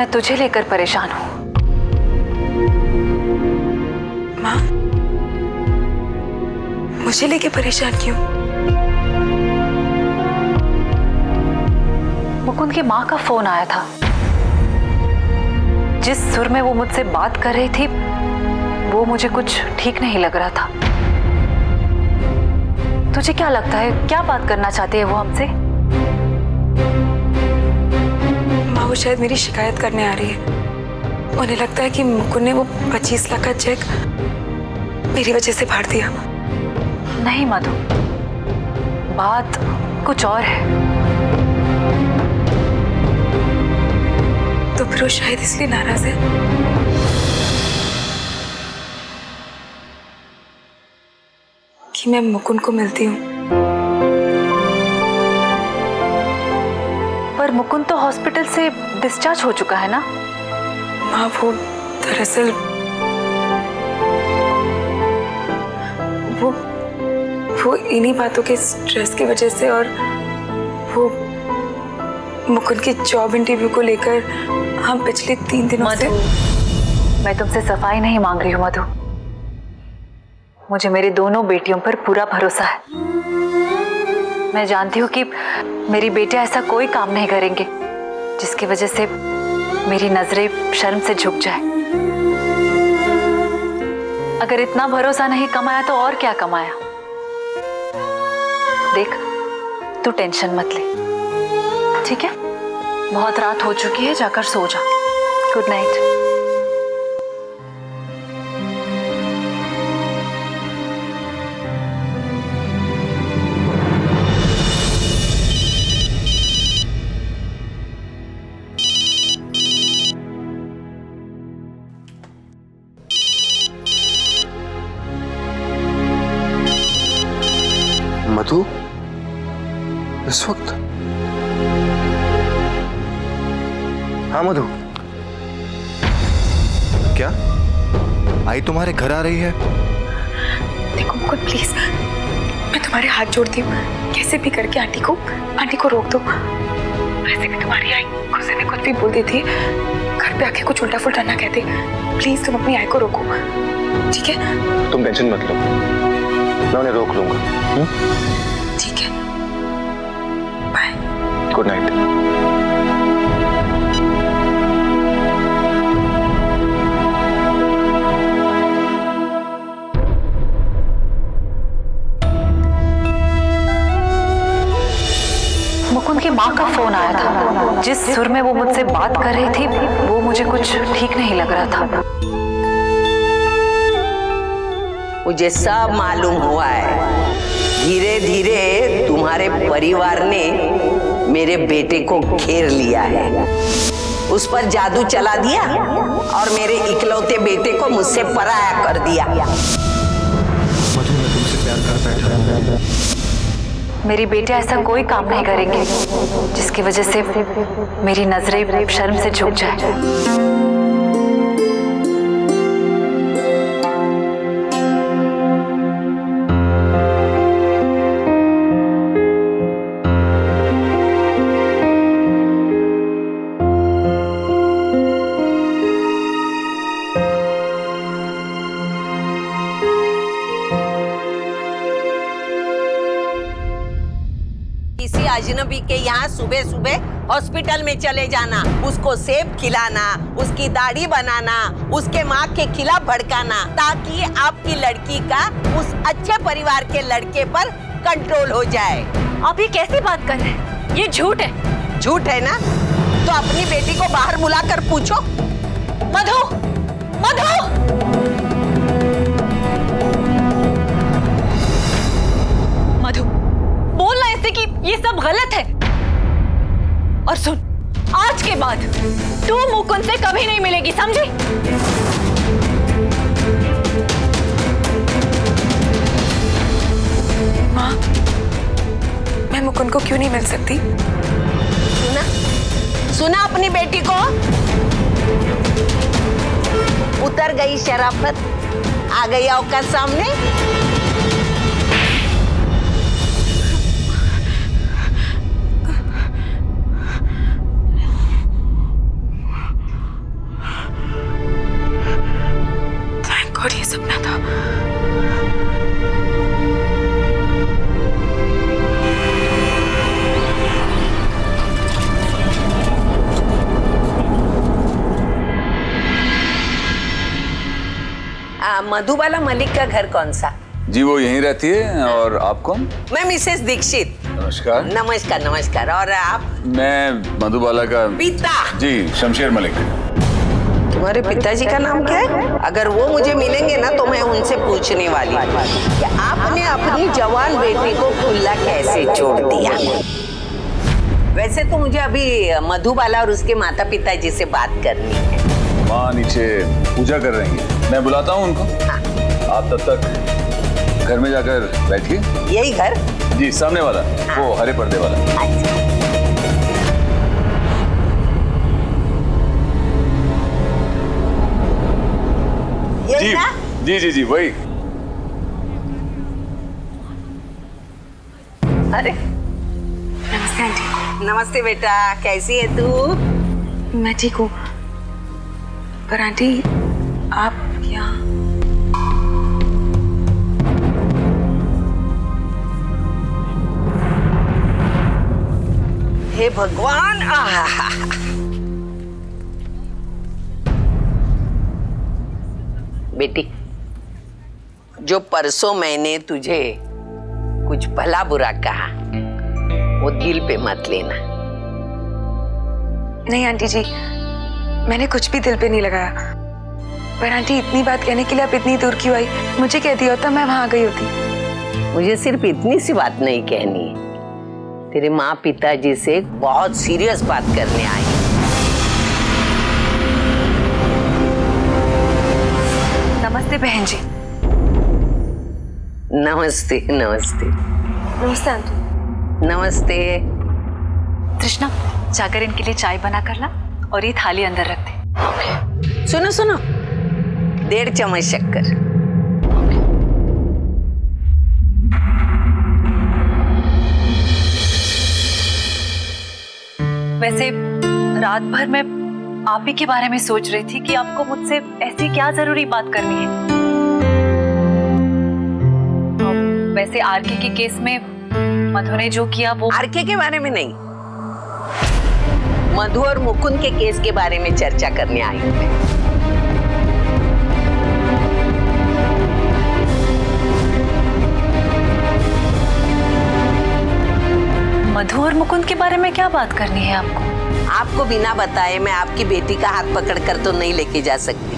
मैं तुझे लेकर परेशान हूँ। माँ, मुझे लेके परेशान क्यों? मुकुंद की माँ का फोन आया था। जिस सुर में वो मुझसे बात कर रही थी वो मुझे कुछ ठीक नहीं लग रहा था। तुझे क्या लगता है, क्या बात करना चाहती है वो हमसे? माँ, वो शायद मेरी शिकायत करने आ रही है। उन्हें लगता है कि मुकुंद ने वो 25 लाख का चेक मेरी वजह से फाड़ दिया। नहीं मधु, बात कुछ और है। तो फिर वो शायद इसलिए नाराज है। कि मैं मुकुंद को मिलती हूँ। पर मुकुंद तो हॉस्पिटल से डिस्चार्ज हो चुका है ना? माँ, वो दरअसल वो इन्हीं बातों के स्ट्रेस की वजह से और वो मुकुंद की जॉब इंटरव्यू को लेकर हम पिछले 3 दिनों से। मैं तुमसे सफाई नहीं मांग रही हूँ मधु। मुझे मेरी दोनों बेटियों पर पूरा भरोसा है। मैं जानती हूँ कि मेरी बेटियां ऐसा कोई काम नहीं करेंगे जिसकी वजह से मेरी नजरें शर्म से झुक जाए। अगर इतना भरोसा नहीं कमाया तो और क्या कमाया? देख, तू टेंशन मत ले, ठीक है? बहुत रात हो चुकी है, जाकर सो जा। Good night. मधु, इस वक्त? हाँ मधु, क्या आई तुम्हारे घर आ रही है? देखो मुकुंद, प्लीज, मैं तुम्हारे हाथ जोड़ती हूँ, कैसे भी करके आंटी को रोक दो। वैसे भी तुम्हारी आई गुस्से में कुछ भी बोल देती है, घर पे आके कुछ उल्टा फुल्टा ना कहते। प्लीज तुम अपनी आई को रोको, ठीक है? तुम टेंशन मत लो, मैं उन्हें रोक लूंगा। ठीक है, बाय। Good night. मुकुंद की माँ का फोन आया था। जिस सुर में वो मुझसे बात कर रही थी वो मुझे कुछ ठीक नहीं लग रहा था। मुझे सब मालूम हुआ है। धीरे धीरे तुम्हारे परिवार ने मेरे बेटे को घेर लिया है, उस पर जादू चला दिया और मेरे इकलौते बेटे को मुझसे पराया कर दिया। मधु, मैं तुमसे प्यार करता है। मेरी बेटियां ऐसा कोई काम नहीं करेंगे जिसकी वजह से मेरी नजरें शर्म से झुक जाए। किसी अजनबी के यहाँ सुबह सुबह हॉस्पिटल में चले जाना, उसको सेब खिलाना, उसकी दाढ़ी बनाना, उसके माँ के खिलाफ भड़काना, ताकि आपकी लड़की का उस अच्छे परिवार के लड़के पर कंट्रोल हो जाए। आप ये कैसी बात कर रहे हैं? ये झूठ है। झूठ है ना? तो अपनी बेटी को बाहर बुलाकर पूछो। मधु, मधु! मधु, बोलना इससे कि ये सब गलत है। और सुन, आज के बाद तू मुकुंद से कभी नहीं मिलेगी, समझी? माँ, मैं मुकुंद को क्यों नहीं मिल सकती? सुना अपनी बेटी को? उतर गई शराफत, आ गई औकात सामने। मधुबाला मलिक का घर कौन सा? जी वो यहीं रहती है। और आप कौन? मैं मिसेस दीक्षित। नमस्कार। नमस्कार नमस्कार। और आप? मैं मधुबाला का पिता। जी शमशेर मलिक। तुम्हारे पिताजी का नाम क्या है? अगर वो मुझे मिलेंगे ना तो मैं उनसे पूछने वाली कि आपने अपनी जवान बेटी को खुला कैसे छोड़ दिया। वैसे तो मुझे अभी मधुबाला और उसके माता पिताजी से बात करनी है। माँ नीचे पूजा कर रही हैं, मैं बुलाता हूँ उनको। हाँ। आप तब तक घर में जाकर बैठिए। यही घर? जी सामने वाला। हाँ। वो हरे पर्दे वाला। अच्छा। यही जी ना? जी जी जी वही। अरे नमस्ते आंटी। नमस्ते बेटा, कैसी है तू? मैं ठीक हूँ, पर आंटी आप यहाँ? हे भगवान। आहा। बेटी, जो परसों मैंने तुझे कुछ भला बुरा कहा वो दिल पे मत लेना। नहीं आंटी जी, मैंने कुछ भी दिल पे नहीं लगाया। पर आंटी इतनी बात कहने के लिए आप इतनी दूर क्यों आई? मुझे कह दिया होता मैं वहां गई होती। मुझे सिर्फ इतनी सी बात नहीं कहनी है, तेरे माँ पिताजी से एक बहुत सीरियस बात करने आई। नमस्ते बहन जी। नमस्ते नमस्ते। नमस्ते आंटी। नमस्ते। तृष्णा जाकर इनके लिए चाय बना कर ला और ये थाली अंदर रख दे। सुनो सुनो, 1.5 चम्मच शक्कर। वैसे रात भर मैं आप ही के बारे में सोच रही थी कि आपको मुझसे ऐसी क्या जरूरी बात करनी है। वैसे आरके के केस में मधु ने जो किया वो आरके के बारे में नहीं, मधु और मुकुंद के केस के बारे में चर्चा करने आई हूं मैं। मधु और मुकुंद के बारे में क्या बात करनी है आपको? आपको बिना बताए मैं आपकी बेटी का हाथ पकड़कर तो नहीं लेके जा सकती।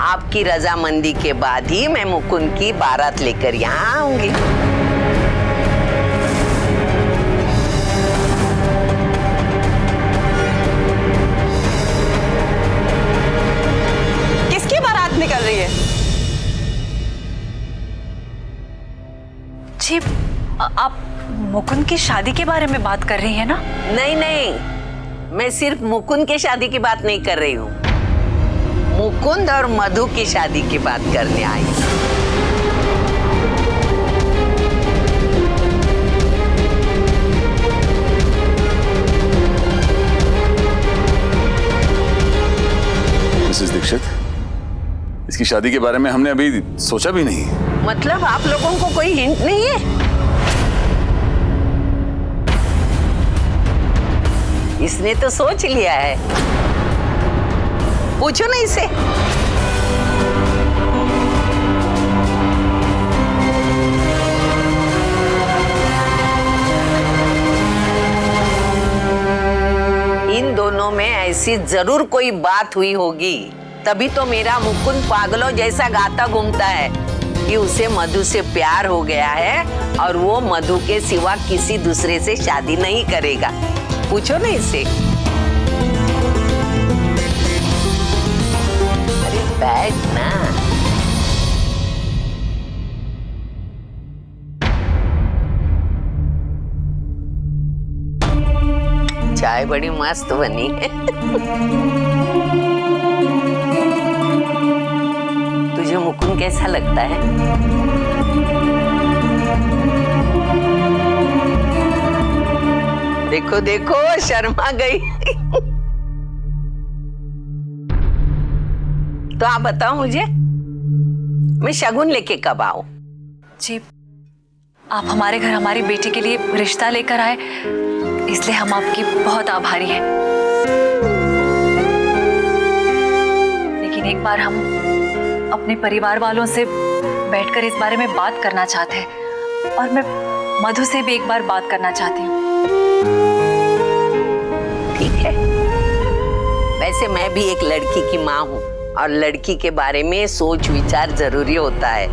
आपकी रजामंदी के बाद ही मैं मुकुंद की बारात लेकर यहाँ आऊंगी। किसकी बारात निकल रही है? जी आप मुकुंद की शादी के बारे में बात कर रही हैं ना? नहीं नहीं, मैं सिर्फ मुकुंद की शादी की बात नहीं कर रही हूँ, मुकुंद और मधु की शादी की बात करने आई। मिसेस दीक्षित, इसकी शादी के बारे में हमने अभी सोचा भी नहीं। मतलब आप लोगों को कोई हिंट नहीं है? इसने तो सोच लिया है, पूछो ना इसे। इन दोनों में ऐसी जरूर कोई बात हुई होगी, तभी तो मेरा मुकुंद पागलों जैसा गाता घूमता है कि उसे मधु से प्यार हो गया है और वो मधु के सिवा किसी दूसरे से शादी नहीं करेगा। पूछो ना इसे। अरे बैठ ना। चाय बड़ी मस्त बनी है। तुझे मुकुंद कैसा लगता है? देखो देखो शर्मा गई। तो आप बताओ मुझे, मैं शगुन लेके कब आऊं? जी आप हमारे घर हमारी बेटी के लिए रिश्ता लेकर आए, इसलिए हम आपकी बहुत आभारी हैं। लेकिन एक बार हम अपने परिवार वालों से बैठकर इस बारे में बात करना चाहते हैं और मैं मधु से भी एक बार बात करना चाहती हूँ। ठीक है, वैसे मैं भी एक लड़की की माँ हूँ और लड़की के बारे में सोच विचार जरूरी होता है।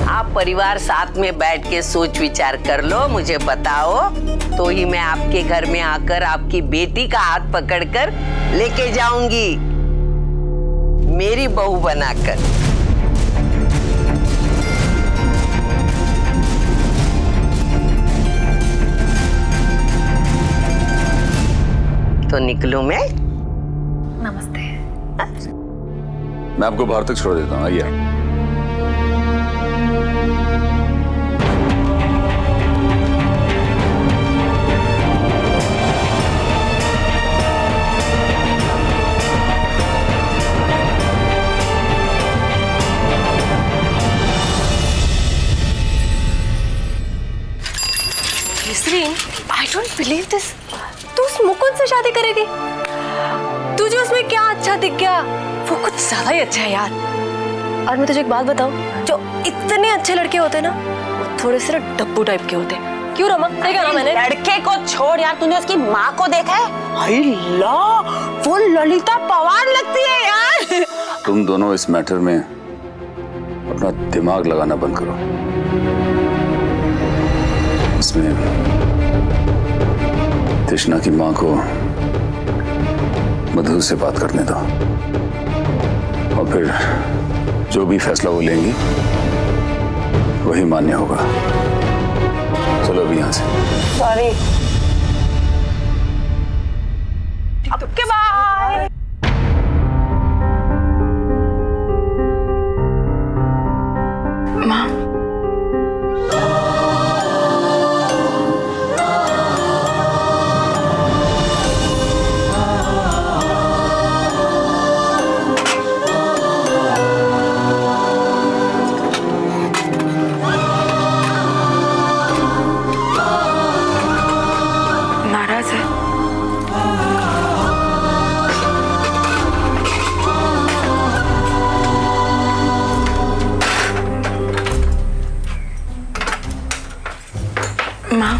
आप परिवार साथ में बैठ के सोच विचार कर लो, मुझे बताओ, तो ही मैं आपके घर में आकर आपकी बेटी का हाथ पकड़कर लेके जाऊंगी, मेरी बहू बनाकर। तो निकलूं मैं? नमस्ते। मैं आपको बाहर तक छोड़ देता हूँ, आइए। I don't believe this. तू उस मुकुंद से शादी करेगी? तुझे उसमें क्या अच्छा दिख गया? वो कुछ ज्यादा ही अच्छा है यार। और मैं तुझे एक बात बताऊं, जो इतने अच्छे लड़के होते हैं ना, वो थोड़े से डब्बू टाइप के होते हैं। क्यों रमा? सही कहा ना मैंने? लड़के को छोड़ यार, तूने उसकी माँ को देखा है? हाय ला, वो ललिता पवार लगती है यार। तुम दोनों इस मैटर में अपना दिमाग लगाना बंद करो। इसमें तृष्णा की माँ को मधु से बात करने दो और फिर जो भी फैसला वो लेंगी वही मान्य होगा। चलो अभी यहाँ से। सॉरी। अब के बाय। माँ, नाराज है? माँ,